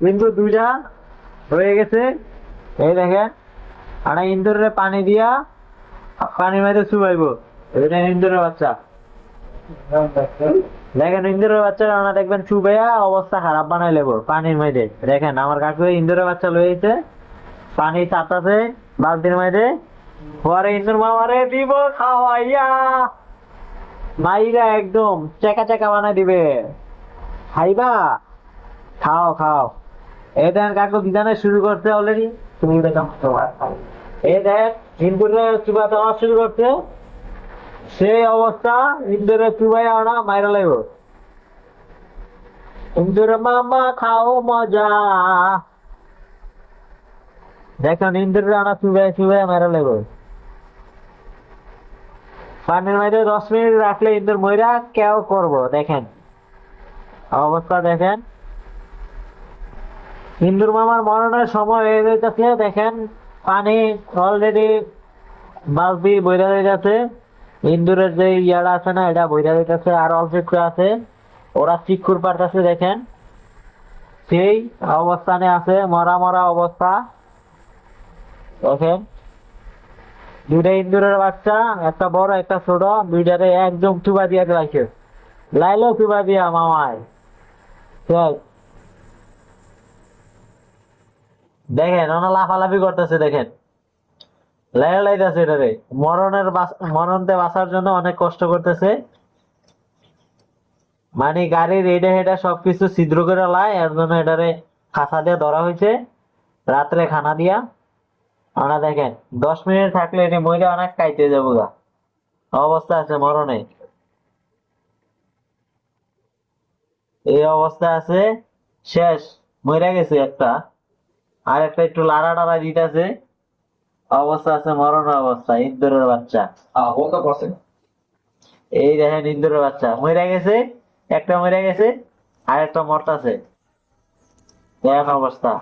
কিন্তু দুইটা হয়ে গেছে। এই দেখেন, আর ইন্দুরের পানি দিয়া পানির মধ্যে চুবাইবো। এটা ইন্দুরের বাচ্চা। দেখেন ইন্দুরের বাচ্চা রান্না দেখবেন চুবাইয়া অবস্থা খারাপ বানাই লেবো পানির মধ্যে। দেখেন আমার কাকু ইন্দুরের বাচ্চা লইছে, পানি চাতাছে বালতির মধ্যে, পরে ইন্দুর মামারে দিব খাওয়াইয়া, মাইরা একদম চেকা চেকা বানাই দিবে। খাইবা? খাও খাও। এই দেখেন কাকু বিধানে শুরু করছে অলরেডি। তুমি দেখো এই দেখ, ইন্দুরে চুবা দেওয়া শুরু করছে। সেই অবস্থা, ইন্দুরে চুবাই আনা মাইরা লাগবে। ইন্দুর মামা খাও মজা। দেখেন ইন্দুরে আনা চুবাই চুবাই মাইরা লাগবে। পানির মধ্যে 10 মিনিট রাখলে ইন্দুর ময়রা কেউ করবো। দেখেন অবস্থা দেখেন। ইন্দুর মামার মরণের সময় হয়ে যাচ্ছে। দেখেন পানি অলরেডি বালতি বইরা হয়ে গেছে। ইন্দুরের যে ইয়ারা আছে না, এটা বইরা হইতেছে, আর অল্প একটু আছে। ওরা চিক্ষুর পারতেছে। দেখেন সেই অবস্থানে আছে, মরা মরা অবস্থা। দেখেন দুইটা ইন্দুরের বাচ্চা, একটা বড় একটা ছোট, দুইটারে একদম চুবা দিয়া রাখে। লাইলো চুবা দিয়া মামায়। দেখ, দেখেন ওনা লাফালাফি করতেছে। দেখেন লাইলা লাইতেছে এটারে, মরণতে বাঁচার জন্য অনেক কষ্ট করতেছে। মানে গাড়ির এডে হেডে সবকিছু ছিদ্র করে লাই, এর জন্য এটারে খাঁচা দিয়ে ধরা হয়েছে রাত্রে খানা দিয়া। আমরা দেখেন 10 মিনিট থাকলে এটি মরে অনেক খাইতে যাবো গা। অবস্থা আছে মরণে, এই অবস্থা আছে। শেষ, মরে গেছে একটা, আর একটা একটু লাড়া টাড়া দিতেছে। অবস্থা আছে মরণ অবস্থা। ইন্দুরের বাচ্চা, এই দেখেন ইন্দুরের বাচ্চা মরে গেছে, একটা মরে গেছে, আর একটা মরতাছে। দেখেন অবস্থা।